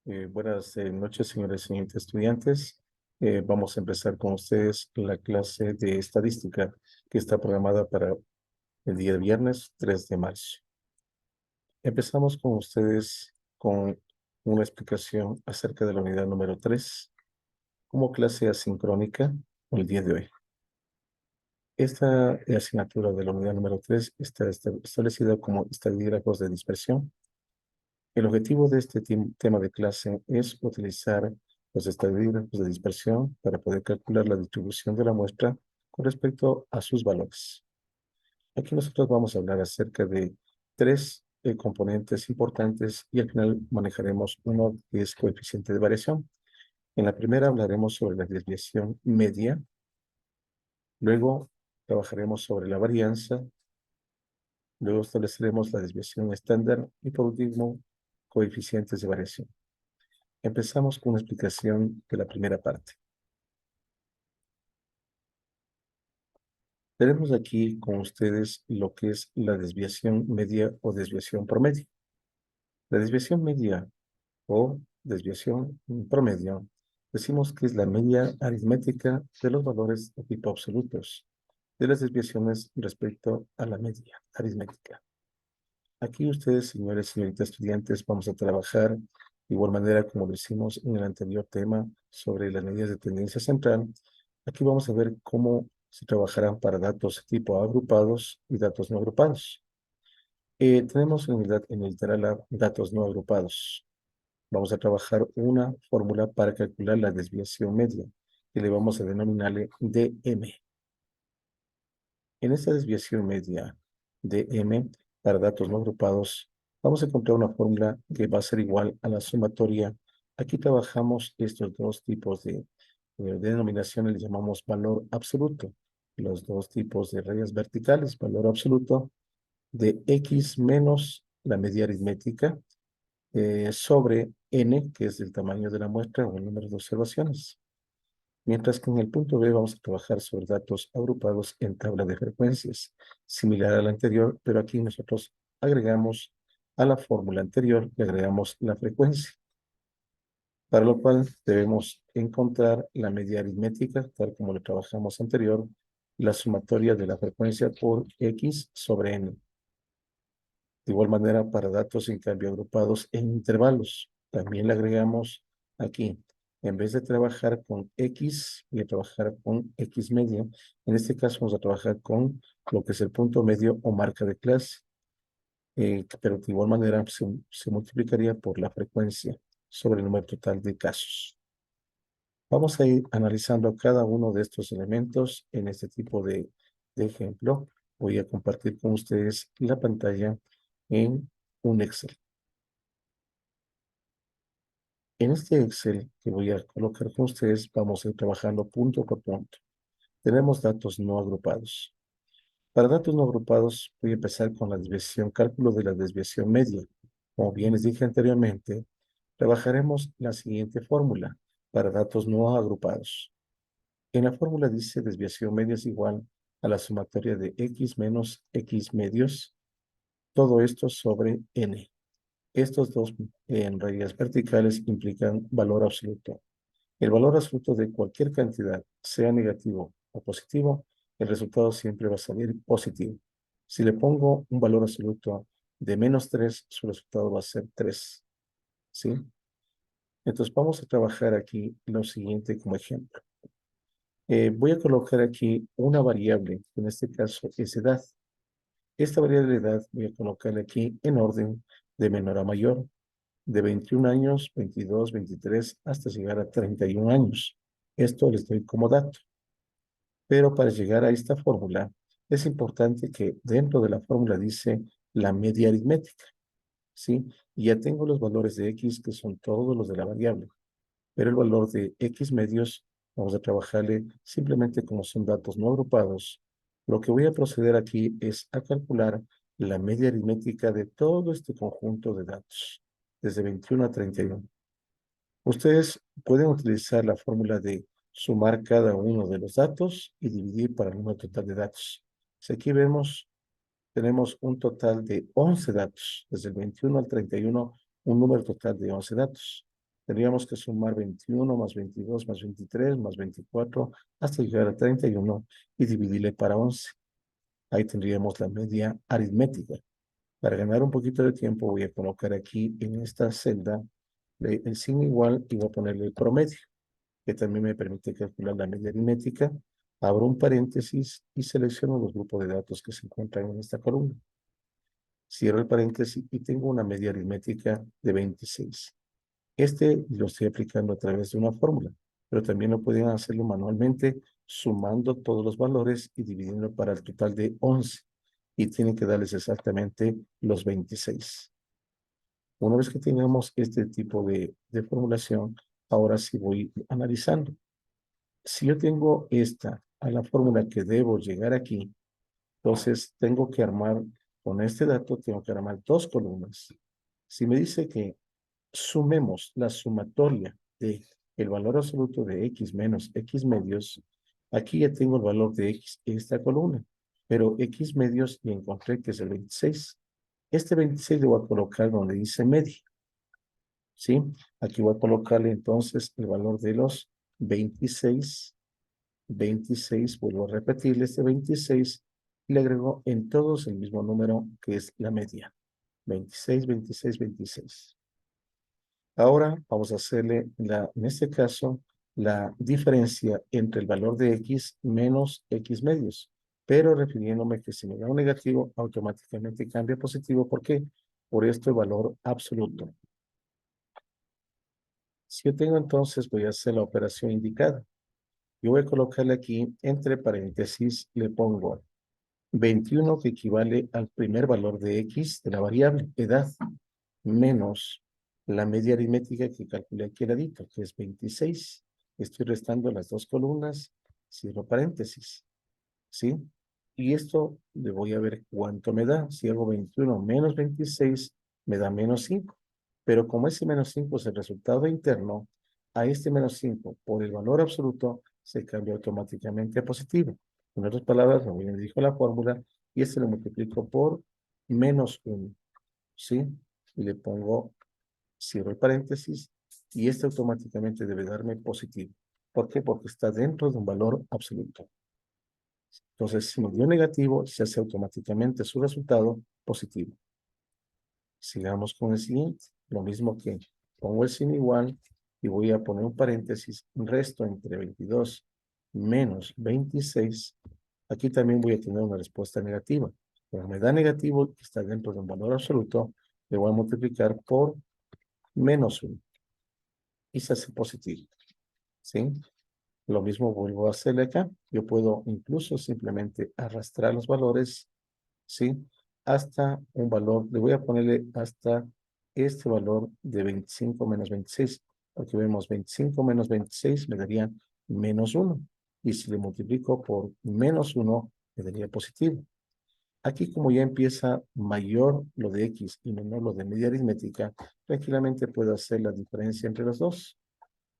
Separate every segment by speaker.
Speaker 1: Buenas noches, señores y señoritas estudiantes. Vamos a empezar con ustedes la clase de estadística que está programada para el día viernes 3 de marzo. Empezamos con ustedes con una explicación acerca de la unidad número 3 como clase asincrónica el día de hoy. Esta asignatura de la unidad número 3 está establecida como estadígrafos de dispersión. El objetivo de este tema de clase es utilizar los estadígrafos de dispersión para poder calcular la distribución de la muestra con respecto a sus valores. Aquí nosotros vamos a hablar acerca de tres componentes importantes y al final manejaremos uno que es coeficiente de variación. En la primera hablaremos sobre la desviación media, luego trabajaremos sobre la varianza, luego estableceremos la desviación estándar y por último coeficientes de variación. Empezamos con una explicación de la primera parte. Tenemos aquí con ustedes lo que es la desviación media o desviación promedio. La desviación media o desviación promedio, decimos que es la media aritmética de los valores de tipo absolutos de las desviaciones respecto a la media aritmética. Aquí ustedes, señores y señoritas estudiantes, vamos a trabajar de igual manera como lo hicimos en el anterior tema sobre las medidas de tendencia central. Aquí vamos a ver cómo se trabajarán para datos tipo agrupados y datos no agrupados. Tenemos en el Literal datos no agrupados. Vamos a trabajar una fórmula para calcular la desviación media, que le vamos a denominarle dm. En esta desviación media dm para datos no agrupados, vamos a encontrar una fórmula que va a ser igual a la sumatoria. Aquí trabajamos estos dos tipos de denominaciones, le llamamos valor absoluto. Los dos tipos de rayas verticales, valor absoluto de x menos la media aritmética sobre n, que es el tamaño de la muestra o el número de observaciones. Mientras que en el punto B vamos a trabajar sobre datos agrupados en tabla de frecuencias, similar al anterior, pero aquí nosotros agregamos a la fórmula anterior, le agregamos la frecuencia, para lo cual debemos encontrar la media aritmética, tal como lo trabajamos anterior, la sumatoria de la frecuencia por x sobre n. De igual manera, para datos en cambio agrupados en intervalos, también le agregamos aquí, en vez de trabajar con X, voy a trabajar con X medio. En este caso vamos a trabajar con lo que es el punto medio o marca de clase, pero de igual manera se multiplicaría por la frecuencia sobre el número total de casos. Vamos a ir analizando cada uno de estos elementos en este tipo de ejemplo. Voy a compartir con ustedes la pantalla en un Excel. En este Excel que voy a colocar con ustedes, vamos a ir trabajando punto por punto. Tenemos datos no agrupados. Para datos no agrupados, voy a empezar con la desviación, cálculo de la desviación media. Como bien les dije anteriormente, trabajaremos la siguiente fórmula para datos no agrupados. En la fórmula dice desviación media es igual a la sumatoria de x menos x medios, todo esto sobre n. Estos dos en rayas verticales implican valor absoluto. El valor absoluto de cualquier cantidad, sea negativo o positivo, el resultado siempre va a salir positivo. Si le pongo un valor absoluto de -3, su resultado va a ser 3. ¿Sí? Entonces vamos a trabajar aquí lo siguiente como ejemplo. Voy a colocar aquí una variable, en este caso es edad. Esta variable de edad voy a colocarla aquí en orden de menor a mayor, de 21 años, 22, 23, hasta llegar a 31 años. Esto les doy como dato. Pero para llegar a esta fórmula, es importante que dentro de la fórmula dice la media aritmética, ¿sí? Y ya tengo los valores de x, que son todos los de la variable. Pero el valor de x medios, vamos a trabajarle simplemente como son datos no agrupados. Lo que voy a proceder aquí es a calcular la media aritmética de todo este conjunto de datos, desde 21 a 31. Ustedes pueden utilizar la fórmula de sumar cada uno de los datos y dividir para el número total de datos. Si aquí vemos, tenemos un total de 11 datos, desde el 21 al 31, un número total de 11 datos. tendríamos que sumar 21 más 22 más 23 más 24 hasta llegar a 31 y dividirle para 11. Ahí tendríamos la media aritmética. Para ganar un poquito de tiempo voy a colocar aquí en esta celda el signo igual y voy a ponerle el promedio, que también me permite calcular la media aritmética. Abro un paréntesis y selecciono los grupos de datos que se encuentran en esta columna. Cierro el paréntesis y tengo una media aritmética de 26. Este lo estoy aplicando a través de una fórmula, pero también lo pueden hacerlo manualmente sumando todos los valores y dividiendo para el total de 11. Y tienen que darles exactamente los 26. Una vez que tengamos este tipo de formulación, ahora sí voy analizando. Si yo tengo esta a la fórmula que debo llegar aquí, entonces tengo que armar, con este dato, tengo que armar dos columnas. Si me dice que sumemos la sumatoria de el valor absoluto de x menos x medios, aquí ya tengo el valor de x en esta columna, pero x medios y encontré que es el 26. Este 26 lo voy a colocar donde dice media, ¿sí? Aquí voy a colocarle entonces el valor de los 26. 26, vuelvo a repetirle este 26, y le agrego en todos el mismo número que es la media. 26, 26, 26. Ahora vamos a hacerle, en este caso, la diferencia entre el valor de x menos x medios. Pero refiriéndome que si me da un negativo, automáticamente cambia a positivo. ¿Por qué? Por este valor absoluto. Si yo tengo entonces, voy a hacer la operación indicada. Yo voy a colocarle aquí, entre paréntesis, le pongo 21 que equivale al primer valor de x de la variable edad, menos la media aritmética que calculé aquí al ladito, que es 26. Estoy restando las dos columnas, cierro paréntesis, ¿sí? Y esto le voy a ver cuánto me da. Si hago 21 menos 26, me da menos 5. Pero como ese menos 5 es el resultado interno, a este menos 5 por el valor absoluto se cambia automáticamente a positivo. En otras palabras, lo me dijo la fórmula, y este lo multiplico por menos 1, ¿sí? Y le pongo, cierro el paréntesis, y este automáticamente debe darme positivo. ¿Por qué? Porque está dentro de un valor absoluto. Entonces, si me dio negativo, se hace automáticamente su resultado positivo. Sigamos con el siguiente. Lo mismo que pongo el signo igual y voy a poner un paréntesis, resto entre 22 menos 26. Aquí también voy a tener una respuesta negativa. Cuando me da negativo, que está dentro de un valor absoluto, le voy a multiplicar por menos 1. Y se hace positivo. ¿Sí? Lo mismo vuelvo a hacerle acá. Yo puedo incluso simplemente arrastrar los valores, ¿sí? Hasta un valor, le voy a ponerle hasta este valor de 25 menos 26, porque vemos 25 menos 26 me daría menos 1. Y si le multiplico por menos 1, me daría positivo. Aquí como ya empieza mayor lo de x y menor lo de media aritmética, tranquilamente puedo hacer la diferencia entre los dos.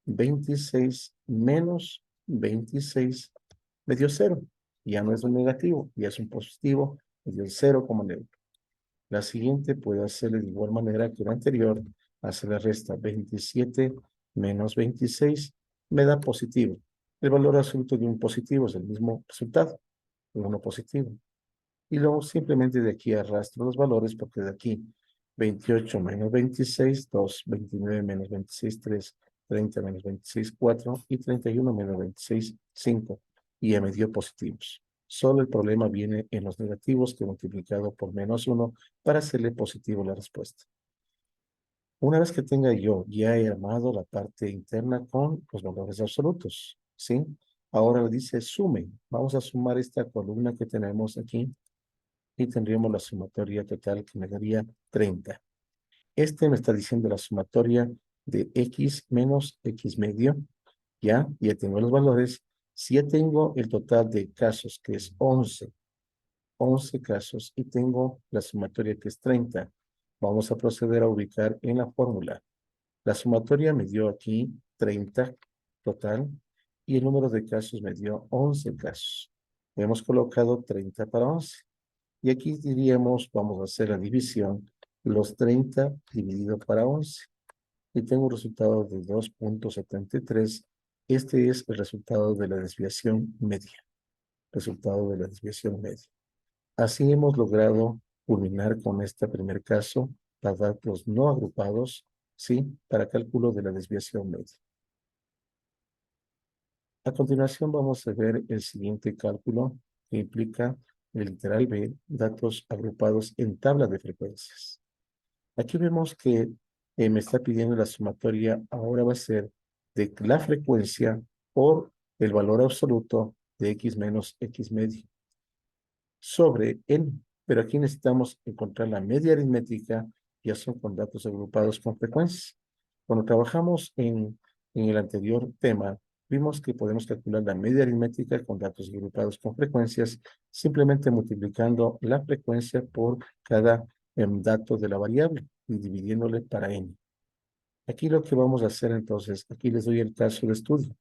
Speaker 1: 26 menos 26 me dio 0. Ya no es un negativo, ya es un positivo, me dio el 0 como neutro. La siguiente puede hacerle de igual manera que la anterior, hace la resta 27 menos 26, me da positivo. El valor absoluto de un positivo es el mismo resultado, uno positivo. Y luego simplemente de aquí arrastro los valores porque de aquí 28 menos 26, 2, 29 menos 26, 3, 30 menos 26, 4 y 31 menos 26, 5. Y ya me dio positivos. Solo el problema viene en los negativos que he multiplicado por menos 1 para hacerle positivo la respuesta. Una vez que tenga yo, ya he armado la parte interna con los valores absolutos, ¿sí? Ahora dice sumen. Vamos a sumar esta columna que tenemos aquí y tendríamos la sumatoria total que me daría 30. Este me está diciendo la sumatoria de x menos x medio. Ya tengo los valores. Si ya tengo el total de casos, que es 11 casos, y tengo la sumatoria que es 30, vamos a proceder a ubicar en la fórmula. La sumatoria me dio aquí 30 total, y el número de casos me dio 11 casos. Hemos colocado 30 para 11. Y aquí diríamos, vamos a hacer la división, los 30 dividido para 11. y tengo un resultado de 2.73. Este es el resultado de la desviación media. Resultado de la desviación media. Así hemos logrado culminar con este primer caso para datos no agrupados, ¿sí? Para cálculo de la desviación media. A continuación vamos a ver el siguiente cálculo que implica el literal B, datos agrupados en tabla de frecuencias. Aquí vemos que me está pidiendo la sumatoria, ahora va a ser de la frecuencia por el valor absoluto de x menos x medio sobre n. Pero aquí necesitamos encontrar la media aritmética, ya son con datos agrupados con frecuencias. Cuando trabajamos en el anterior tema, vimos que podemos calcular la media aritmética con datos agrupados con frecuencias, simplemente multiplicando la frecuencia por cada dato de la variable y dividiéndole para n. Aquí lo que vamos a hacer entonces, aquí les doy el caso de estudio.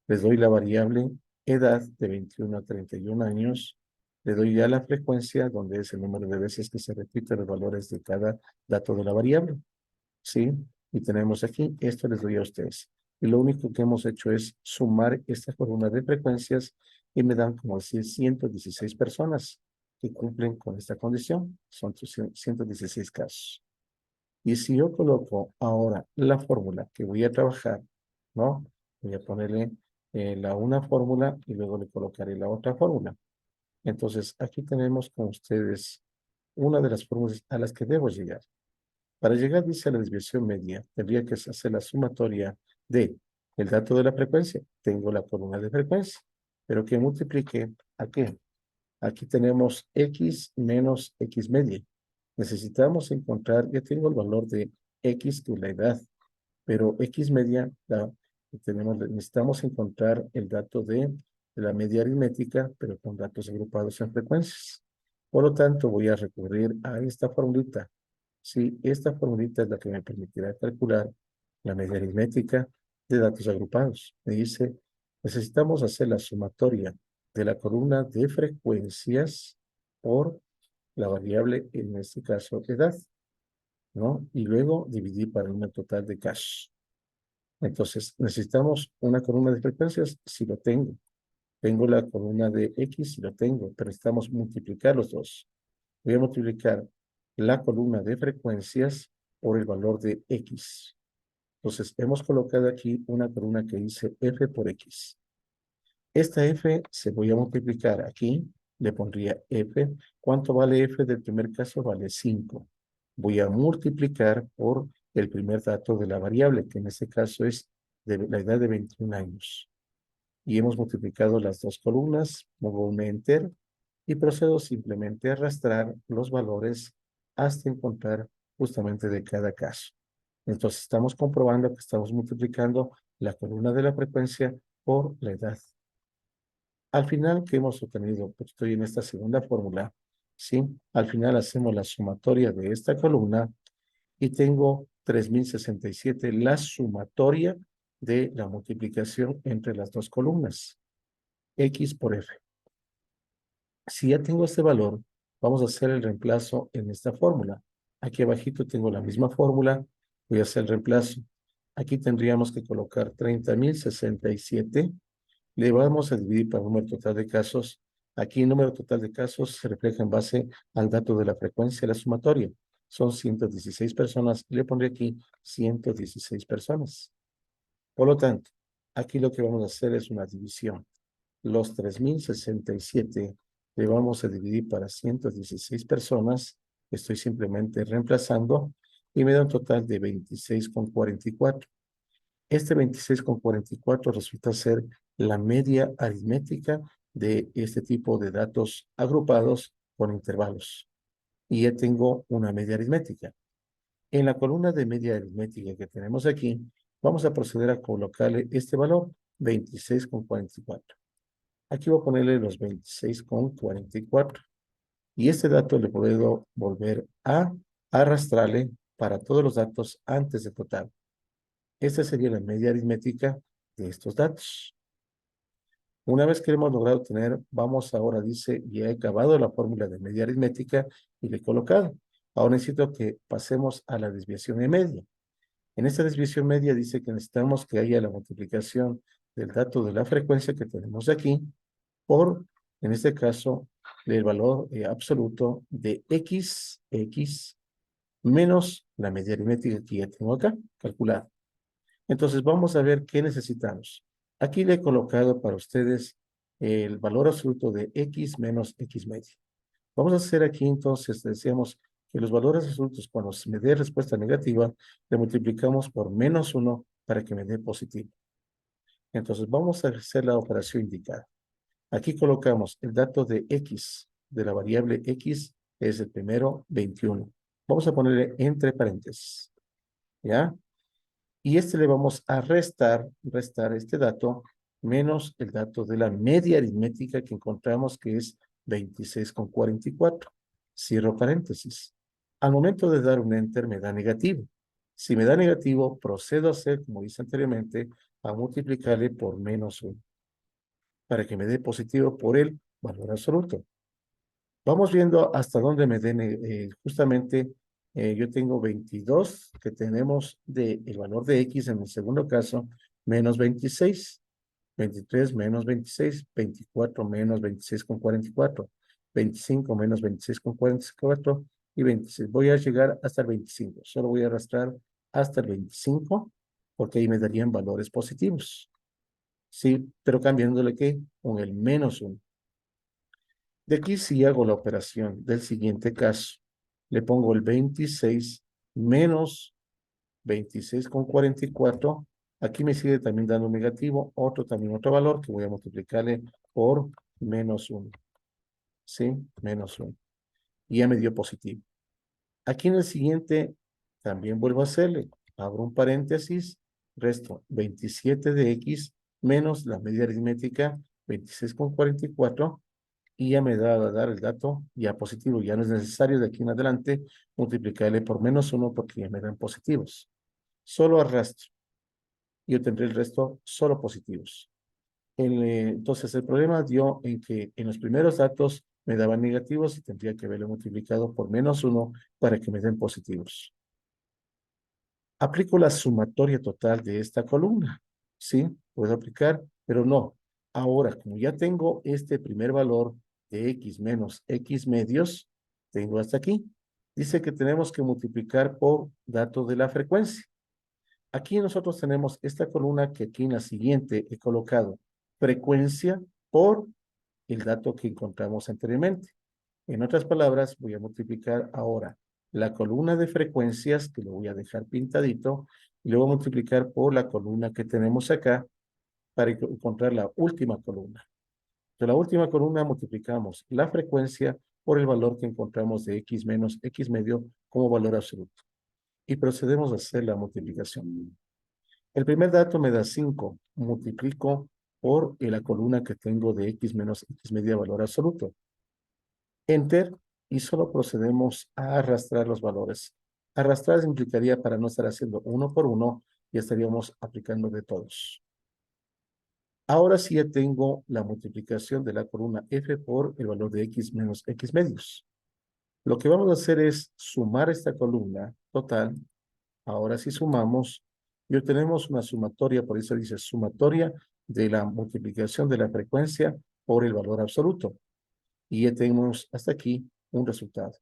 Speaker 1: Les doy la variable edad de 21 a 31 años. Le doy ya la frecuencia, donde es el número de veces que se repiten los valores de cada dato de la variable. ¿Sí? Y tenemos aquí, esto les doy a ustedes. Y lo único que hemos hecho es sumar esta columna de frecuencias y me dan como decir 116 personas que cumplen con esta condición. Son 116 casos. Y si yo coloco ahora la fórmula que voy a trabajar, ¿no? Voy a ponerle la una fórmula y luego le colocaré la otra fórmula. Entonces, aquí tenemos con ustedes una de las fórmulas a las que debo llegar. Para llegar, dice, a la desviación media, tendría que hacer la sumatoria de el dato de la frecuencia. Tengo la columna de frecuencia, pero que multiplique ¿a qué? Aquí tenemos x menos x media. Necesitamos encontrar, ya tengo el valor de x, que es la edad, pero x media, necesitamos encontrar el dato de la media aritmética, pero con datos agrupados en frecuencias. Por lo tanto, voy a recurrir a esta formulita. Sí, esta formulita es la que me permitirá calcular la media aritmética de datos agrupados. Me dice, necesitamos hacer la sumatoria de la columna de frecuencias por la variable, en este caso, edad, ¿no? Y luego dividir para un total de casos. Entonces, necesitamos una columna de frecuencias, si lo tengo. Tengo la columna de X, si lo tengo, pero necesitamos multiplicar los dos. Voy a multiplicar la columna de frecuencias por el valor de X. Entonces, hemos colocado aquí una columna que dice F por X. Esta F se voy a multiplicar aquí, le pondría F. ¿Cuánto vale F del primer caso? Vale 5. Voy a multiplicar por el primer dato de la variable, que en este caso es de la edad de 21 años. Y hemos multiplicado las dos columnas, pongo un enter y procedo simplemente a arrastrar los valores hasta encontrar justamente de cada caso. Entonces estamos comprobando que estamos multiplicando la columna de la frecuencia por la edad. Al final, ¿qué hemos obtenido? Pues estoy en esta segunda fórmula, ¿sí? Al final hacemos la sumatoria de esta columna y tengo 3067, la sumatoria de la multiplicación entre las dos columnas, X por F. Si ya tengo este valor, vamos a hacer el reemplazo en esta fórmula. Aquí abajito tengo la misma fórmula, voy a hacer el reemplazo. Aquí tendríamos que colocar 30.067. Le vamos a dividir para el número total de casos. Aquí el número total de casos se refleja en base al dato de la frecuencia de la sumatoria. Son 116 personas. Le pondré aquí 116 personas. Por lo tanto, aquí lo que vamos a hacer es una división. Los 3067 le vamos a dividir para 116 personas. Estoy simplemente reemplazando y me da un total de 26,44. Este 26,44 resulta ser la media aritmética de este tipo de datos agrupados con intervalos. Y ya tengo una media aritmética. En la columna de media aritmética que tenemos aquí, vamos a proceder a colocarle este valor, 26,44. Aquí voy a ponerle los 26,44. Y este dato le puedo volver a arrastrarle para todos los datos antes de total. Esta sería la media aritmética de estos datos. Una vez que hemos logrado tener, vamos ahora, dice, ya he acabado la fórmula de media aritmética y le he colocado. Ahora necesito que pasemos a la desviación de media. En esta desviación media dice que necesitamos que haya la multiplicación del dato de la frecuencia que tenemos aquí por, en este caso, el valor absoluto de x menos la media aritmética que ya tengo acá, calculada. Entonces, vamos a ver qué necesitamos. Aquí le he colocado para ustedes el valor absoluto de x menos x media. Vamos a hacer aquí, entonces, decíamos que los valores absolutos, cuando se me dé respuesta negativa, le multiplicamos por -1 para que me dé positivo. Entonces, vamos a hacer la operación indicada. Aquí colocamos el dato de x, de la variable x, es el primero, 21. Vamos a ponerle entre paréntesis, ¿ya? Y este le vamos a restar este dato menos el dato de la media aritmética que encontramos que es 26,44. Cierro paréntesis. Al momento de dar un enter me da negativo. Si me da negativo, procedo a hacer, como dice anteriormente, a multiplicarle por -1 para que me dé positivo por el valor absoluto. Vamos viendo hasta dónde me den, justamente yo tengo 22 que tenemos el valor de x en el segundo caso, menos 26, 23 menos 26, 24 menos 26,44, 25 menos 26,44 y 26. Voy a llegar hasta el 25, solo voy a arrastrar hasta el 25 porque ahí me darían valores positivos. Sí, pero cambiándole ¿qué? Con el -1. De aquí sí hago la operación del siguiente caso. Le pongo el 26 menos 26,44. Aquí me sigue también dando negativo, otro valor que voy a multiplicarle por -1. ¿Sí? -1. Y ya me dio positivo. Aquí en el siguiente también vuelvo a hacerle. Abro un paréntesis, resto 27 de x menos la media aritmética 26,44 y ya me va a dar el dato ya positivo. Ya no es necesario de aquí en adelante multiplicarle por -1 porque ya me dan positivos. Solo arrastro. Yo tendré el resto solo positivos. Entonces el problema dio en que en los primeros datos me daban negativos y tendría que haberlo multiplicado por -1 para que me den positivos. Aplico la sumatoria total de esta columna. Sí, puedo aplicar, pero no. Ahora, como ya tengo este primer valor de x menos x medios, tengo hasta aquí. Dice que tenemos que multiplicar por dato de la frecuencia. Aquí nosotros tenemos esta columna que aquí en la siguiente he colocado frecuencia por el dato que encontramos anteriormente. En otras palabras, voy a multiplicar ahora la columna de frecuencias, que lo voy a dejar pintadito, y lo voy a multiplicar por la columna que tenemos acá para encontrar la última columna. De la última columna multiplicamos la frecuencia por el valor que encontramos de x menos x medio como valor absoluto. Y procedemos a hacer la multiplicación. El primer dato me da 5. Multiplico por la columna que tengo de x menos x media valor absoluto. Enter y solo procedemos a arrastrar los valores. Arrastrar implicaría para no estar haciendo uno por uno y estaríamos aplicando de todos. Ahora sí ya tengo la multiplicación de la columna f por el valor de x menos x medios. Lo que vamos a hacer es sumar esta columna total. Ahora sí sumamos y obtenemos una sumatoria, por eso dice sumatoria de la multiplicación de la frecuencia por el valor absoluto. Y ya tenemos hasta aquí un resultado.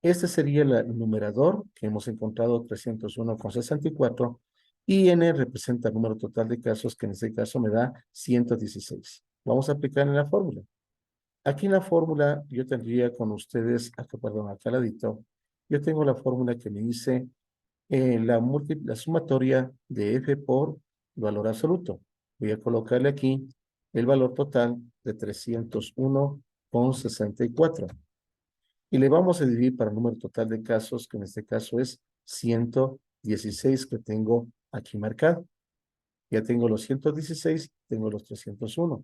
Speaker 1: Este sería el numerador que hemos encontrado 301,64 y n representa el número total de casos que en este caso me da 116. Vamos a aplicar en la fórmula. Aquí en la fórmula yo tendría con ustedes, acá, perdón, acá al ladito, yo tengo la fórmula que me dice la sumatoria de f por valor absoluto. Voy a colocarle aquí el valor total de 301,64. Y le vamos a dividir para el número total de casos, que en este caso es 116 que tengo aquí marcado. Ya tengo los 116, tengo los 301.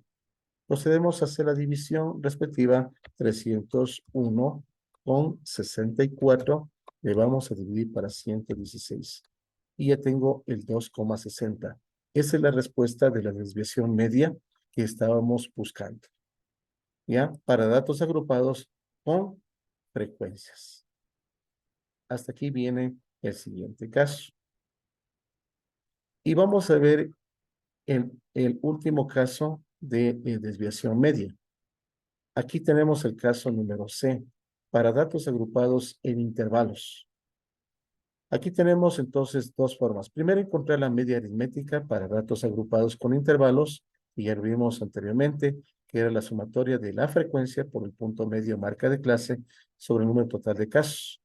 Speaker 1: Procedemos a hacer la división respectiva. 301,64 le vamos a dividir para 116. Y ya tengo el 2,60. Esa es la respuesta de la desviación media que estábamos buscando. ¿Ya? Para datos agrupados con frecuencias. Hasta aquí viene el siguiente caso. Y vamos a ver el último caso de desviación media. Aquí tenemos el caso número C, para datos agrupados en intervalos. Aquí tenemos entonces dos formas. Primero, encontrar la media aritmética para datos agrupados con intervalos, y ya lo vimos anteriormente, que era la sumatoria de la frecuencia por el punto medio marca de clase sobre el número total de casos.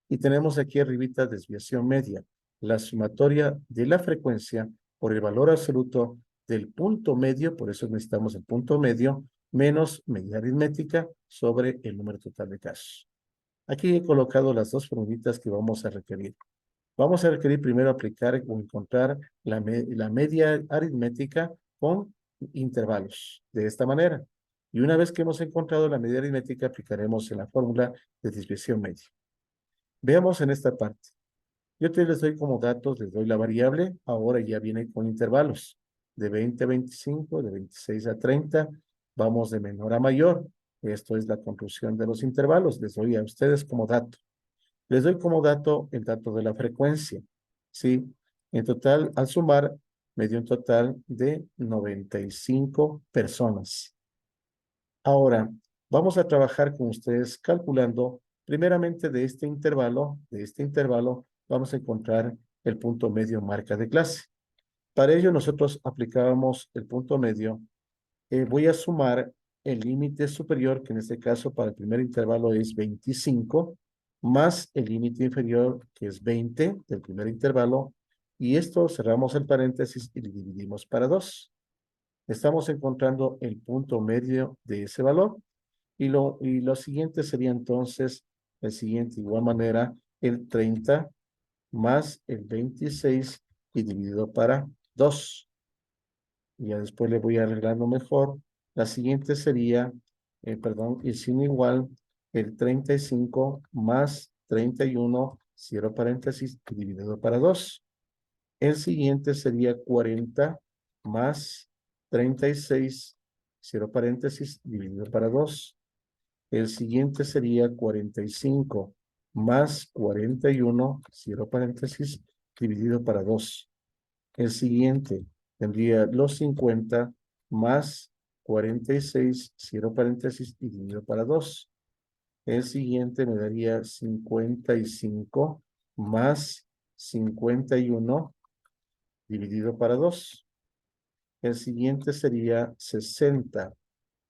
Speaker 1: Y tenemos aquí arribita desviación media, la sumatoria de la frecuencia por el valor absoluto del punto medio, por eso necesitamos el punto medio, menos media aritmética sobre el número total de casos. Aquí he colocado las dos formulitas que vamos a requerir. Vamos a requerir primero aplicar o encontrar la media aritmética con intervalos, de esta manera. Y una vez que hemos encontrado la media aritmética, aplicaremos en la fórmula de desviación media. Veamos en esta parte. Yo te les doy como datos, les doy la variable, ahora ya viene con intervalos, de 20 a 25, de 26 a 30, vamos de menor a mayor. Esto es la conclusión de los intervalos, les doy a ustedes como dato. Les doy como dato el dato de la frecuencia, ¿sí? En total, al sumar, me dio un total de 95 personas. Ahora, vamos a trabajar con ustedes calculando, primeramente de este intervalo, vamos a encontrar el punto medio marca de clase. Para ello, nosotros aplicábamos el punto medio. Voy a sumar el límite superior, que en este caso para el primer intervalo es 25, más el límite inferior, que es 20 del primer intervalo, y esto cerramos el paréntesis y lo dividimos para 2. Estamos encontrando el punto medio de ese valor, y lo siguiente sería entonces, el siguiente, igual manera, el 30 más el 26 y dividido para 2. Y ya después le voy arreglando mejor. La siguiente sería, perdón, y sin igual, el 35 más 31, cierro paréntesis, dividido para 2. El siguiente sería 40 más 36, cierro paréntesis, dividido para 2. El siguiente sería 45 más 41, cierro paréntesis, dividido para 2. El siguiente tendría los 50 más 46, cierro paréntesis, y dividido para 2. El siguiente me daría 55 más 51 dividido para 2. El siguiente sería 60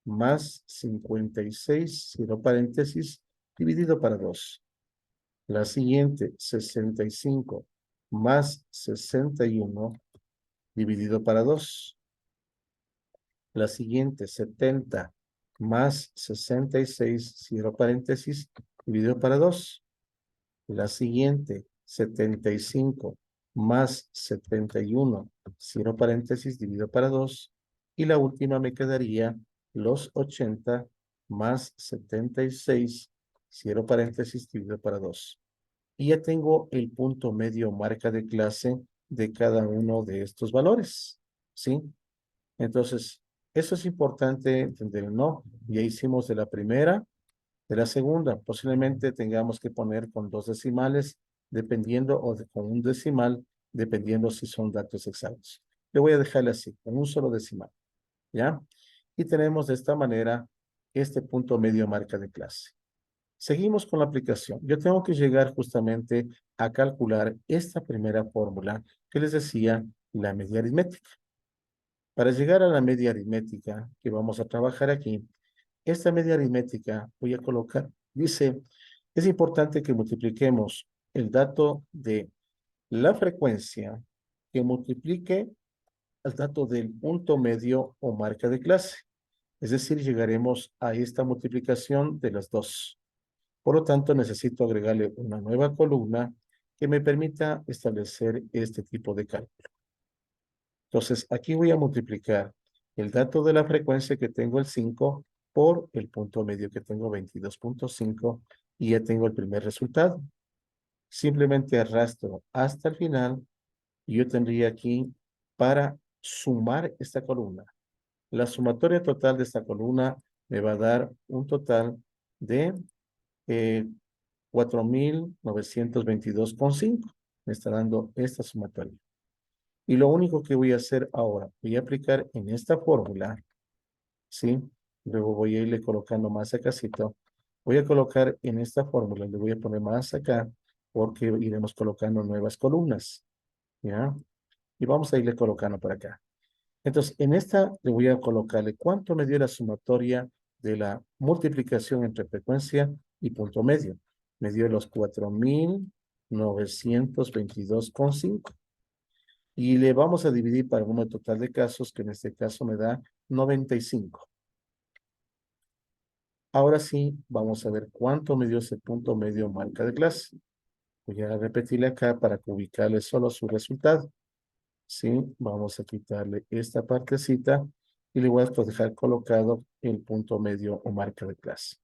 Speaker 1: más 56, cierro paréntesis, dividido para 2. La siguiente, 65 más 61 dividido para 2. La siguiente, 70 más 66, cierro paréntesis, dividido para 2. La siguiente, 75 más 71, cierro paréntesis, dividido para 2. Y la última me quedaría los 80 más 76, cierro paréntesis, dividido para 2. Y ya tengo el punto medio marca de clase de cada uno de estos valores, ¿sí? Entonces, eso es importante entender, ¿no? Ya hicimos de la primera, de la segunda. Posiblemente tengamos que poner con 2 decimales, dependiendo, o con un decimal, dependiendo si son datos exactos. Le voy a dejarle así, con un solo decimal, ¿ya? Y tenemos de esta manera este punto medio marca de clase. Seguimos con la aplicación. Yo tengo que llegar justamente a calcular esta primera fórmula que les decía, la media aritmética. Para llegar a la media aritmética que vamos a trabajar aquí, esta media aritmética voy a colocar, dice, es importante que multipliquemos el dato de la frecuencia que multiplique al dato del punto medio o marca de clase. Es decir, llegaremos a esta multiplicación de las dos. Por lo tanto, necesito agregarle una nueva columna que me permita establecer este tipo de cálculo. Entonces, aquí voy a multiplicar el dato de la frecuencia que tengo el 5 por el punto medio que tengo 22.5 y ya tengo el primer resultado. Simplemente arrastro hasta el final y yo tendría aquí para sumar esta columna. La sumatoria total de esta columna me va a dar un total de 4.922.5. Me está dando esta sumatoria. Y lo único que voy a hacer ahora, voy a aplicar en esta fórmula, ¿sí? Luego voy a irle colocando más acácito. Voy a colocar en esta fórmula, le voy a poner más acá, porque iremos colocando nuevas columnas, ¿ya? Y vamos a irle colocando por acá. Entonces, en esta le voy a colocarle cuánto me dio la sumatoria de la multiplicación entre frecuencia y punto medio. Me dio los 4.922,5. Y le vamos a dividir para el número total de casos, que en este caso me da 95. Ahora sí, vamos a ver cuánto me dio ese punto medio marca de clase. Voy a repetirle acá para que ubicarle solo su resultado. ¿Sí? Vamos a quitarle esta partecita y le voy a dejar colocado el punto medio o marca de clase.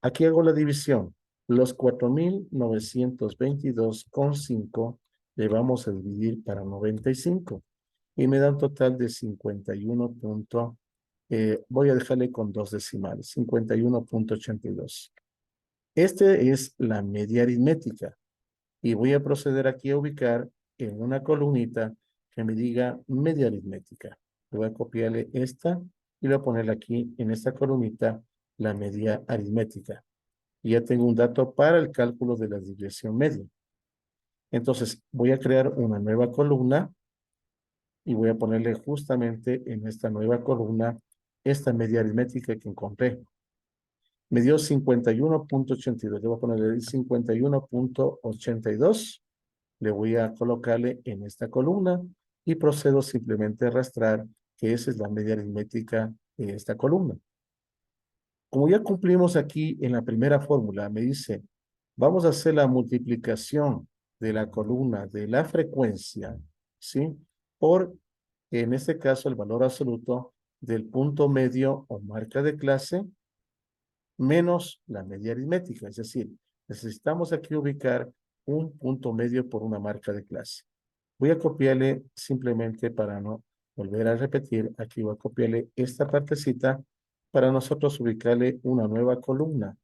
Speaker 1: Aquí hago la división. Los 4.922,5 le vamos a dividir para 95 y me da un total de 51. Voy a dejarle con 2 decimales, 51,82. Este es la media aritmética. Y voy a proceder aquí a ubicar en una columnita que me diga media aritmética. Le voy a copiarle esta y le voy a ponerle aquí en esta columnita la media aritmética. Y ya tengo un dato para el cálculo de la desviación media. Entonces voy a crear una nueva columna y voy a ponerle justamente en esta nueva columna esta media aritmética que encontré. Me dio 51,82. Le voy a ponerle el 51,82. Le voy a colocarle en esta columna y procedo simplemente a arrastrar, que esa es la media aritmética de esta columna. Como ya cumplimos aquí en la primera fórmula, me dice, vamos a hacer la multiplicación de la columna de la frecuencia, ¿sí? Por, en este caso, el valor absoluto del punto medio o marca de clase menos la media aritmética. Es decir, necesitamos aquí ubicar un punto medio por una marca de clase. Voy a copiarle simplemente para no volver a repetir. Aquí voy a copiarle esta partecita para nosotros ubicarle una nueva columna.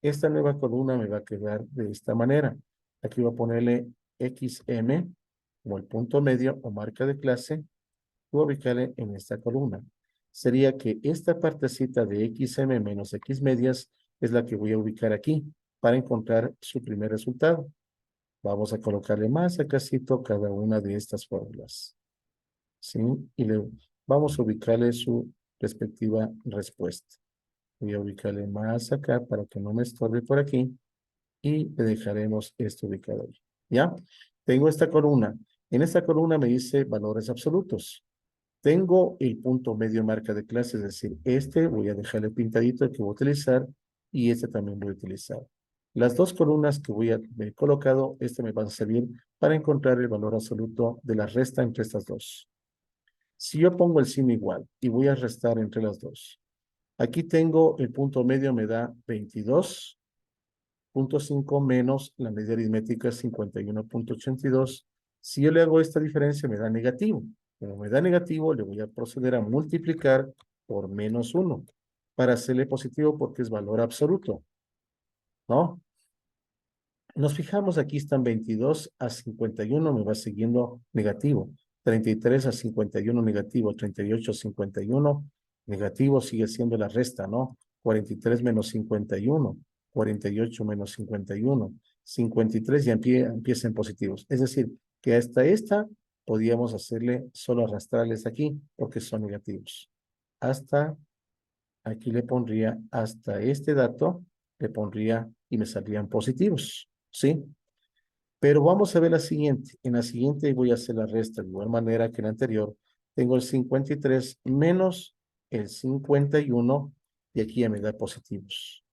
Speaker 1: Esta nueva columna me va a quedar de esta manera. Aquí voy a ponerle XM como el punto medio o marca de clase. Voy a ubicarle en esta columna. Sería que esta partecita de XM menos X medias es la que voy a ubicar aquí para encontrar su primer resultado. Vamos a colocarle más acácito cada una de estas fórmulas. ¿Sí? Y le vamos a ubicarle su respectiva respuesta. Voy a ubicarle más acá para que no me estorbe por aquí. Y le dejaremos esto ubicado ahí. ¿Ya? Tengo esta columna. En esta columna me dice valores absolutos. Tengo el punto medio marca de clase, es decir, este voy a dejarle pintadito el que voy a utilizar y este también voy a utilizar. Las dos columnas que voy a ver colocado, este me va a servir para encontrar el valor absoluto de la resta entre estas dos. Si yo pongo el signo igual y voy a restar entre las dos, aquí tengo el punto medio me da 22,5 menos la media aritmética 51,82. Si yo le hago esta diferencia me da negativo. Como me da negativo, le voy a proceder a multiplicar por -1 para hacerle positivo porque es valor absoluto, ¿no? Nos fijamos, aquí están 22 a 51, me va siguiendo negativo. 33 a 51 negativo, 38 a 51 negativo, sigue siendo la resta, ¿no? 43 menos 51, 48 menos 51, 53 ya empieza en positivos. Es decir, que hasta esta podíamos hacerle solo arrastrarles aquí porque son negativos. Hasta aquí le pondría, hasta este dato, le pondría y me saldrían positivos, ¿sí? Pero vamos a ver la siguiente. En la siguiente voy a hacer la resta de igual manera que en la anterior. Tengo el 53 menos el 51 y aquí ya me da positivos,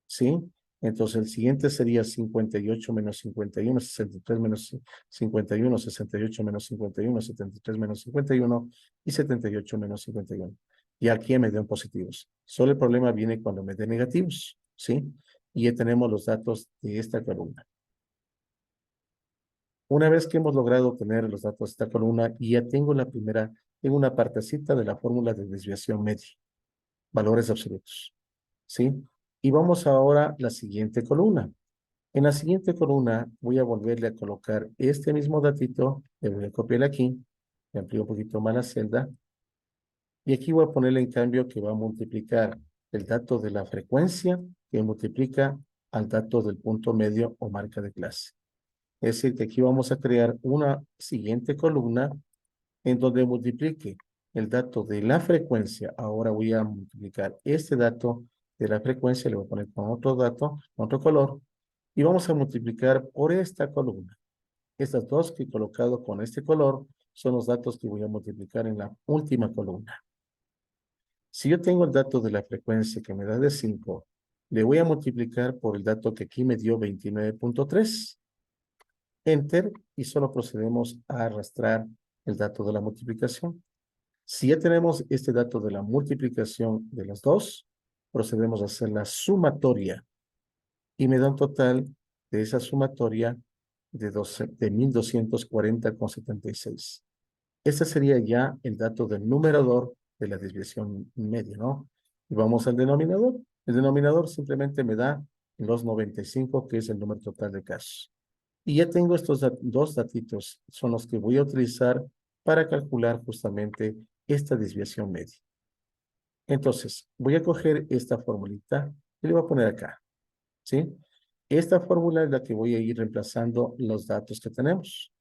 Speaker 1: ¿sí? Entonces el siguiente sería 58 menos 51, 63 menos 51, 68 menos 51, 73 menos 51 y 78 menos 51. Y aquí me den positivos. Solo el problema viene cuando me den negativos, ¿sí? Y ya tenemos los datos de esta columna. Una vez que hemos logrado obtener los datos de esta columna, y ya tengo la primera, tengo una partecita de la fórmula de desviación media, valores absolutos, ¿sí? Y vamos ahora a la siguiente columna. En la siguiente columna voy a volverle a colocar este mismo datito, le voy a copiar aquí, le amplío un poquito más la celda, y aquí voy a ponerle en cambio que va a multiplicar el dato de la frecuencia que multiplica al dato del punto medio o marca de clase. Es decir, que aquí vamos a crear una siguiente columna en donde multiplique el dato de la frecuencia. Ahora voy a multiplicar este dato de la frecuencia, le voy a poner con otro dato, otro color, y vamos a multiplicar por esta columna. Estas dos que he colocado con este color son los datos que voy a multiplicar en la última columna. Si yo tengo el dato de la frecuencia que me da de 5, le voy a multiplicar por el dato que aquí me dio 29.3. Enter, y solo procedemos a arrastrar el dato de la multiplicación. Si ya tenemos este dato de la multiplicación de las dos, procedemos a hacer la sumatoria y me da un total de esa sumatoria de 1240,76. Este sería ya el dato del numerador de la desviación media, ¿no? Y vamos al denominador. El denominador simplemente me da los 95, que es el número total de casos. Y ya tengo estos dos datitos, son los que voy a utilizar para calcular justamente esta desviación media. Entonces, voy a coger esta formulita y le voy a poner acá, ¿sí? Esta fórmula es la que voy a ir reemplazando los datos que tenemos.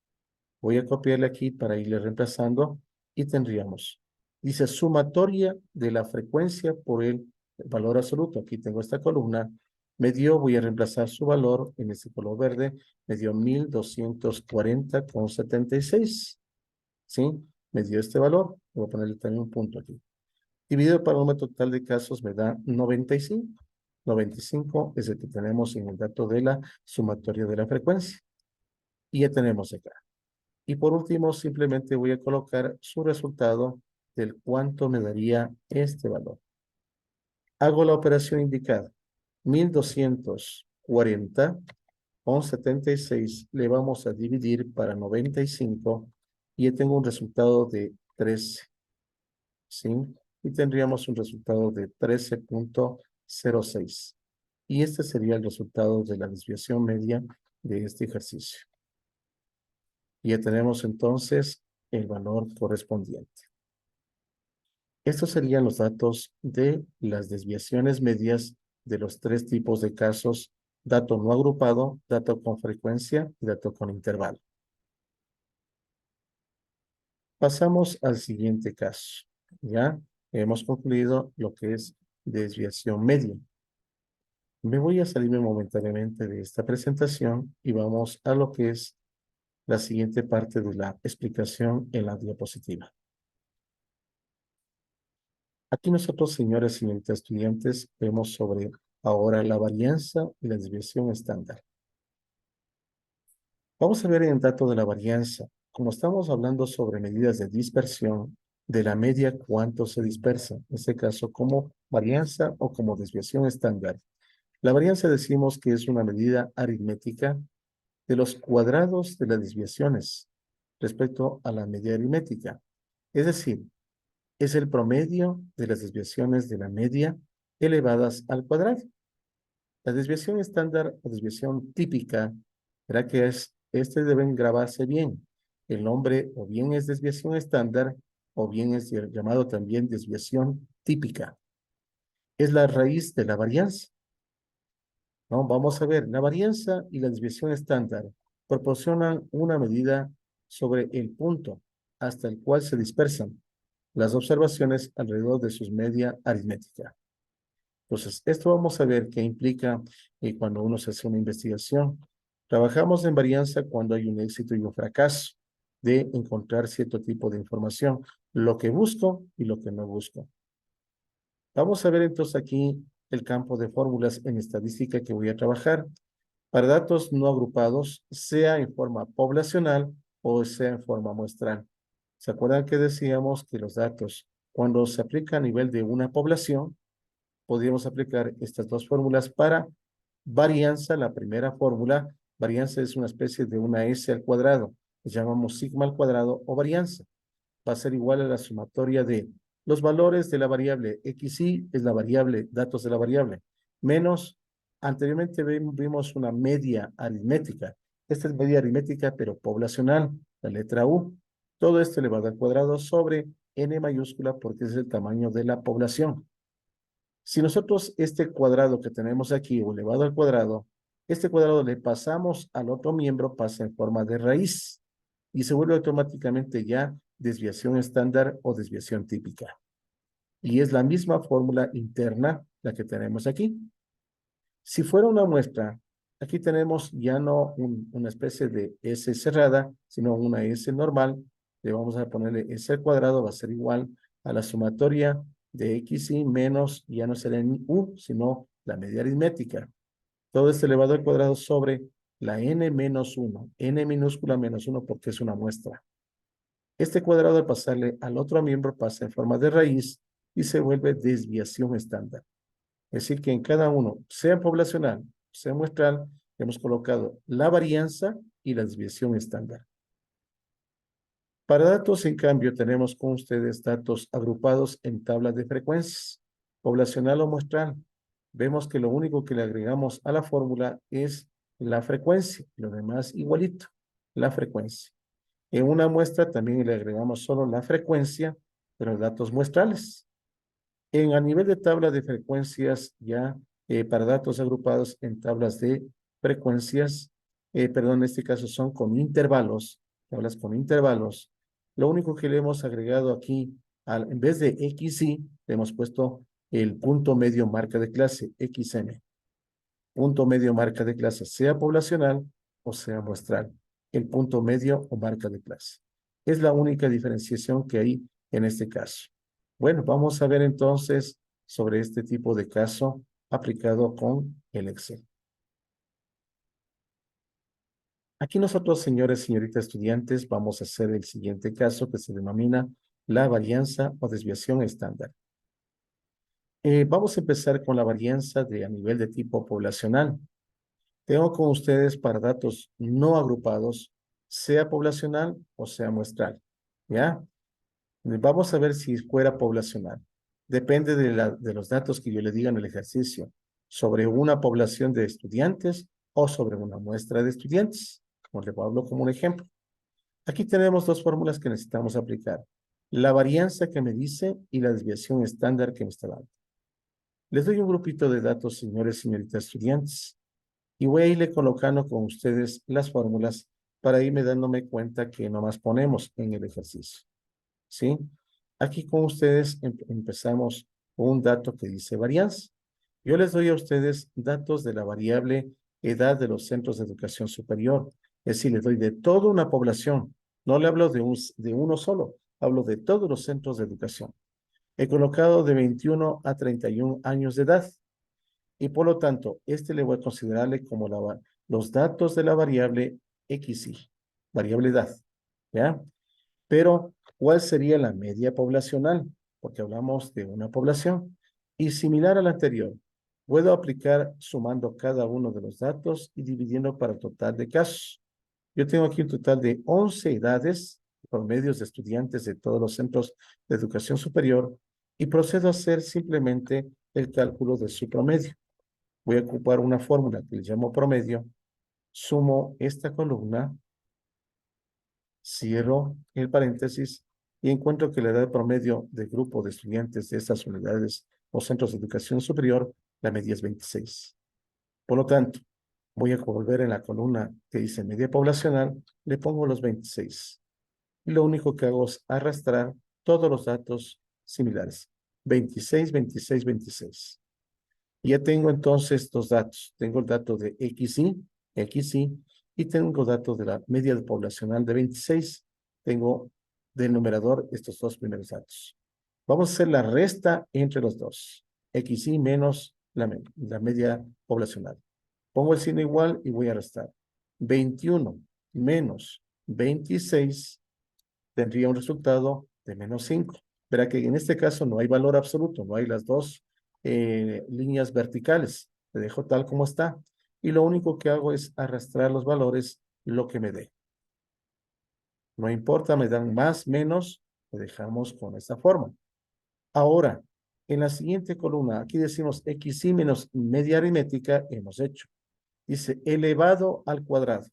Speaker 1: Voy a copiarle aquí para irle reemplazando y tendríamos, dice sumatoria de la frecuencia por el valor absoluto. Aquí tengo esta columna. Me dio, voy a reemplazar su valor en este color verde, me dio 1240,76. ¿Sí? Me dio este valor. Voy a ponerle también un punto aquí. Dividido para un número total de casos me da 95. 95 es el que tenemos en el dato de la sumatoria de la frecuencia. Y ya tenemos acá. Y por último, simplemente voy a colocar su resultado del cuánto me daría este valor. Hago la operación indicada. 1240,76 le vamos a dividir para 95 y ya tengo un resultado de 13. ¿Sí? Y tendríamos un resultado de 13.06. Y este sería el resultado de la desviación media de este ejercicio. Y ya tenemos entonces el valor correspondiente. Estos serían los datos de las desviaciones medias de los tres tipos de casos: dato no agrupado, dato con frecuencia y dato con intervalo. Pasamos al siguiente caso. Ya hemos concluido lo que es desviación media. Me voy a salirme momentáneamente de esta presentación y vamos a lo que es la siguiente parte de la explicación en la diapositiva. Aquí nosotros, señores y señoritas estudiantes, vemos sobre ahora la varianza y la desviación estándar. Vamos a ver en el dato de la varianza. Como estamos hablando sobre medidas de dispersión, de la media, ¿cuánto se dispersa? En este caso, como varianza o como desviación estándar. La varianza decimos que es una medida aritmética de los cuadrados de las desviaciones respecto a la media aritmética. Es decir, es el promedio de las desviaciones de la media elevadas al cuadrado. La desviación estándar o desviación típica, ¿verdad? Que es, deben grabarse bien. El nombre o bien es desviación estándar o bien es llamado también desviación típica. Es la raíz de la varianza, ¿no? Vamos a ver, la varianza y la desviación estándar proporcionan una medida sobre el punto hasta el cual se dispersan las observaciones alrededor de sus media aritmética. Entonces, esto vamos a ver qué implica cuando uno se hace una investigación. Trabajamos en varianza cuando hay un éxito y un fracaso de encontrar cierto tipo de información, lo que busco y lo que no busco. Vamos a ver entonces aquí el campo de fórmulas en estadística que voy a trabajar para datos no agrupados, sea en forma poblacional o sea en forma muestral. ¿Se acuerdan que decíamos que los datos, cuando se aplica a nivel de una población, podríamos aplicar estas dos fórmulas para varianza? La primera fórmula, varianza es una especie de una S al cuadrado, le llamamos sigma al cuadrado o varianza. Va a ser igual a la sumatoria de los valores de la variable XY, es la variable, datos de la variable, menos Anteriormente vimos una media aritmética. Esta es media aritmética, pero poblacional, la letra U. Todo esto elevado al cuadrado sobre n mayúscula porque es el tamaño de la población. Si nosotros este cuadrado que tenemos aquí, o elevado al cuadrado, este cuadrado le pasamos al otro miembro, pasa en forma de raíz y se vuelve automáticamente ya desviación estándar o desviación típica. Y es la misma fórmula interna la que tenemos aquí. Si fuera una muestra, aquí tenemos ya no una especie de S cerrada, sino una S normal. Le vamos a ponerle S al cuadrado, va a ser igual a la sumatoria de XY menos, ya no será en U, sino la media aritmética. Todo esto elevado al cuadrado sobre la N menos 1, N minúscula menos 1 porque es una muestra. Este cuadrado al pasarle al otro miembro pasa en forma de raíz y se vuelve desviación estándar. Es decir, que en cada uno, sea poblacional, sea muestral, hemos colocado la varianza y la desviación estándar. Para datos, en cambio, tenemos con ustedes datos agrupados en tablas de frecuencias, poblacional o muestral. Vemos que lo único que le agregamos a la fórmula es la frecuencia, lo demás igualito, la frecuencia. En una muestra también le agregamos solo la frecuencia de los datos muestrales. A nivel de tabla de frecuencias, ya para datos agrupados en tablas de frecuencias, perdón, en este caso son con intervalos, tablas con intervalos. Lo único que le hemos agregado aquí, en vez de XY, le hemos puesto el punto medio marca de clase, XM. Punto medio marca de clase, sea poblacional o sea muestral. El punto medio o marca de clase. Es la única diferenciación que hay en este caso. Bueno, vamos a ver entonces sobre este tipo de caso aplicado con el Excel. Aquí nosotros, señores, señoritas estudiantes, vamos a hacer el siguiente caso que se denomina la varianza o desviación estándar. Vamos a empezar con la varianza a nivel de tipo poblacional. Tengo con ustedes para datos no agrupados, sea poblacional o sea muestral. ¿Ya? Vamos a ver si fuera poblacional. Depende de los datos que yo le diga en el ejercicio, sobre una población de estudiantes o sobre una muestra de estudiantes. Como le hablo como un ejemplo. Aquí tenemos dos fórmulas que necesitamos aplicar. La varianza que me dice y la desviación estándar que me está dando. Les doy un grupito de datos, señores y señoritas estudiantes, y voy a irle colocando con ustedes las fórmulas para irme dándome cuenta que nomás ponemos en el ejercicio. ¿Sí? Aquí con ustedes empezamos con un dato que dice varianza. Yo les doy a ustedes datos de la variable edad de los centros de educación superior. Es decir, les doy de toda una población. No le hablo de uno solo, hablo de todos los centros de educación. He colocado de 21 a 31 años de edad. Y por lo tanto, le voy a considerarle como los datos de la variable XY, variable edad. ¿Ya? Pero, ¿cuál sería la media poblacional? Porque hablamos de una población. Y similar al anterior, puedo aplicar sumando cada uno de los datos y dividiendo para el total de casos. Yo tengo aquí un total de 11 edades, promedios de estudiantes de todos los centros de educación superior, y procedo a hacer simplemente el cálculo de su promedio. Voy a ocupar una fórmula que le llamo promedio, sumo esta columna, cierro el paréntesis y encuentro que la edad promedio del grupo de estudiantes de estas unidades o centros de educación superior, la media es 26. Por lo tanto, voy a volver en la columna que dice media poblacional, le pongo los 26. Y lo único que hago es arrastrar todos los datos similares. 26, 26, 26. Y ya tengo entonces dos datos. Tengo el dato de XY, y tengo datos de la media poblacional de 26. Tengo del numerador estos dos primeros datos. Vamos a hacer la resta entre los dos. XY menos la media poblacional. Pongo el signo igual y voy a restar. 21 menos 26 tendría un resultado de menos 5. Verá que en este caso no hay valor absoluto, no hay las dos líneas verticales. Le dejo tal como está. Y lo único que hago es arrastrar los valores, lo que me dé. No importa, me dan más, menos, lo dejamos con esta forma. Ahora, En la siguiente columna, aquí decimos XY menos media aritmética, hemos hecho. Dice elevado al cuadrado.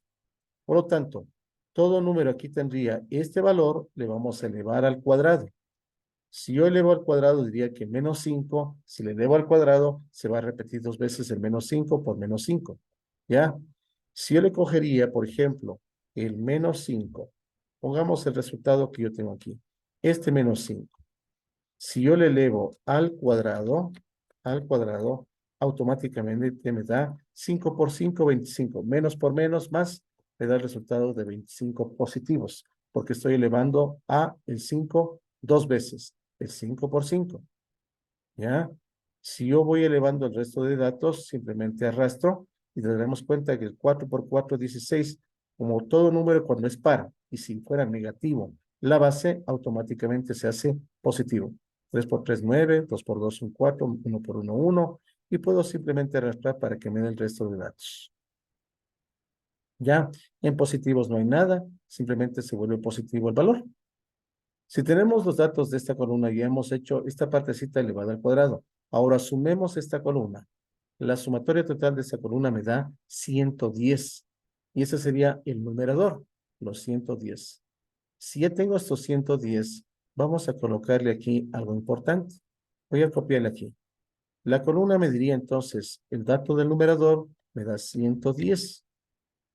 Speaker 1: Por lo tanto, todo número aquí tendría este valor, le vamos a elevar al cuadrado. Si yo elevo al cuadrado, diría que menos 5, si le elevo al cuadrado, se va a repetir 2 veces el menos 5 por menos 5. ¿Ya? Si yo le cogería, por ejemplo, el menos 5, pongamos el resultado que yo tengo aquí, este menos 5. Si yo le elevo al cuadrado, automáticamente me da 5 por 5, 25. Menos por menos, más, me da el resultado de 25 positivos, porque estoy elevando a el 5 dos veces, el 5 por 5. ¿Ya? Si yo voy elevando el resto de datos, simplemente arrastro y nos daremos cuenta que el 4 por 4 es 16. Como todo número cuando es par, y si fuera negativo, la base automáticamente se hace positivo. 3 por 3, 9, 2 por 2 son 4, 1 por 1, 1, y puedo simplemente arrastrar para que me dé el resto de datos. Ya, en positivos no hay nada, simplemente se vuelve positivo el valor. Si tenemos los datos de esta columna y hemos hecho esta partecita elevada al cuadrado, ahora sumemos esta columna. La sumatoria total de esta columna me da 110. Y ese sería el numerador, los 110. Si ya tengo estos 110, vamos a colocarle aquí algo importante. Voy a copiarle aquí. La columna me diría entonces, el dato del numerador me da 110.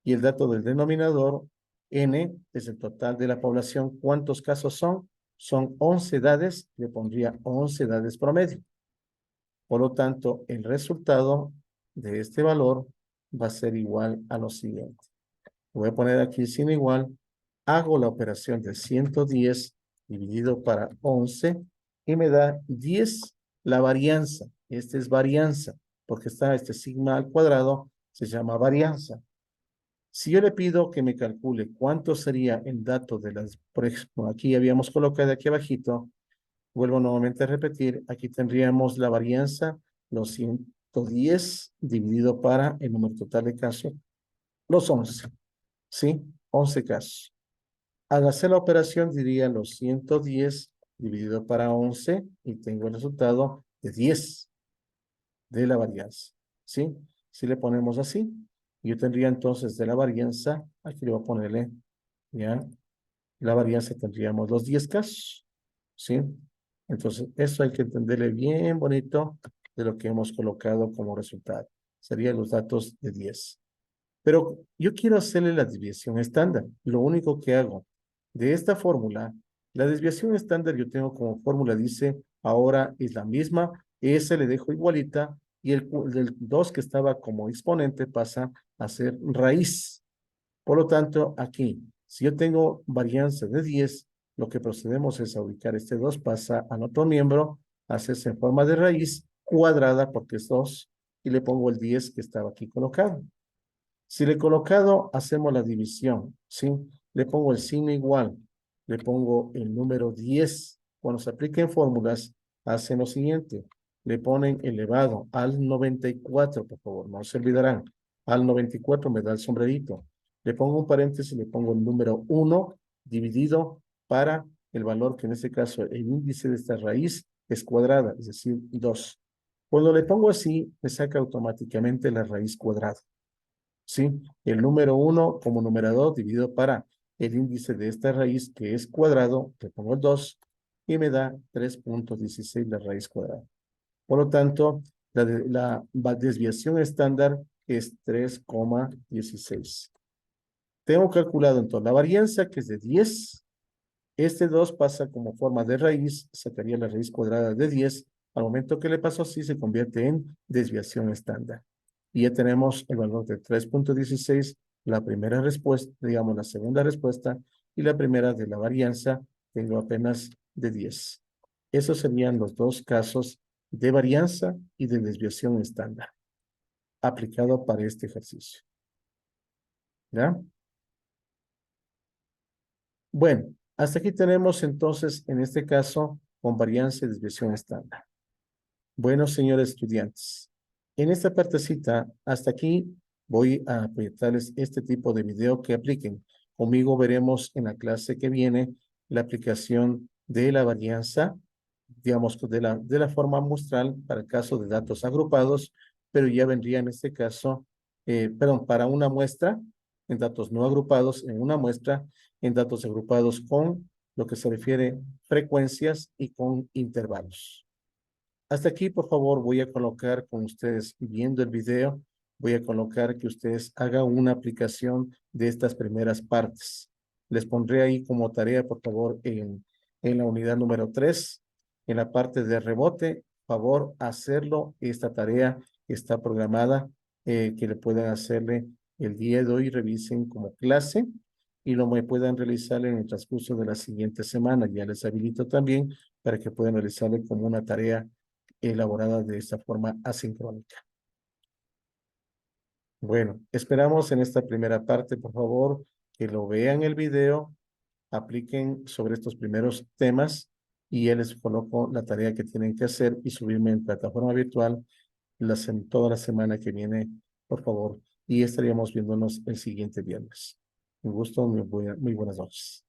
Speaker 1: Y el dato del denominador, N, es el total de la población. ¿Cuántos casos son? Son 11 edades, le pondría 11 edades promedio. Por lo tanto, el resultado de este valor va a ser igual a lo siguiente. Voy a poner aquí sin igual, hago la operación de 110 dividido para 11 y me da 10 la varianza. Este es varianza, porque está este sigma al cuadrado, se llama varianza. Si yo le pido que me calcule cuánto sería el dato de las, por ejemplo, aquí habíamos colocado aquí abajito, vuelvo nuevamente a repetir, aquí tendríamos la varianza, los 110 dividido para el número total de casos, los 11, ¿sí? 11 casos. Al hacer la operación diría los 110 dividido para 11 y tengo el resultado de 10 de la varianza, ¿sí? Si le ponemos así, yo tendría entonces de la varianza, aquí le voy a ponerle, ¿ya? La varianza tendríamos los 10 casos, ¿sí? Entonces, eso hay que entenderle bien bonito de lo que hemos colocado como resultado. Serían los datos de 10. Pero yo quiero hacerle la desviación estándar. Lo único que hago de esta fórmula, la desviación estándar yo tengo como fórmula, dice, ahora es la misma, ese le dejo igualita, y el 2 que estaba como exponente pasa a ser raíz. Por lo tanto, aquí, si yo tengo varianza de 10, lo que procedemos es a ubicar este 2, pasa al otro miembro, hacerse en forma de raíz cuadrada, porque es 2, y le pongo el 10 que estaba aquí colocado. Si le he colocado, hacemos la división, ¿sí? Le pongo el signo igual, le pongo el número 10. Cuando se apliquen fórmulas, hacen lo siguiente. Le ponen elevado al 94, por favor, no se olvidarán. Al 94 me da el sombrerito. Le pongo un paréntesis, le pongo el número 1 dividido para el valor que en este caso el índice de esta raíz es cuadrada, es decir, 2. Cuando le pongo así, me saca automáticamente la raíz cuadrada. ¿Sí? El número 1 como numerador dividido para el índice de esta raíz que es cuadrado, le pongo el 2 y me da 3.16 la raíz cuadrada. Por lo tanto, la desviación estándar es 3,16. Tengo calculado entonces la varianza que es de 10. Este 2 pasa como forma de raíz, sacaría la raíz cuadrada de 10. Al momento que le paso así, se convierte en desviación estándar. Y ya tenemos el valor de 3.16, la primera respuesta, digamos la segunda respuesta, y la primera de la varianza, tengo apenas de 10. Esos serían los dos casos de varianza y de desviación estándar, aplicado para este ejercicio. ¿Ya? Bueno, hasta aquí tenemos entonces, en este caso, con varianza y desviación estándar. Bueno, señores estudiantes, en esta partecita, hasta aquí voy a proyectarles este tipo de video que apliquen. Conmigo veremos en la clase que viene la aplicación de la varianza digamos, de la forma muestral para el caso de datos agrupados, pero ya vendría en este caso, perdón, para una muestra en datos no agrupados, en una muestra en datos agrupados con lo que se refiere frecuencias y con intervalos. Hasta aquí, por favor, voy a colocar con ustedes, viendo el video, voy a colocar que ustedes hagan una aplicación de estas primeras partes. Les pondré ahí como tarea, por favor, en la unidad número 3, en la parte de rebote, favor, hacerlo. Esta tarea está programada, que le puedan hacerle el día de hoy, revisen como clase y lo me puedan realizar en el transcurso de la siguiente semana. Ya les habilito también para que puedan realizarle como una tarea elaborada de esta forma asincrónica. Bueno, esperamos en esta primera parte, por favor, que lo vean el video, apliquen sobre estos primeros temas y ya les coloco la tarea que tienen que hacer y subirme en plataforma virtual toda la semana que viene, por favor. Y estaríamos viéndonos el siguiente viernes. Un gusto, muy buenas noches.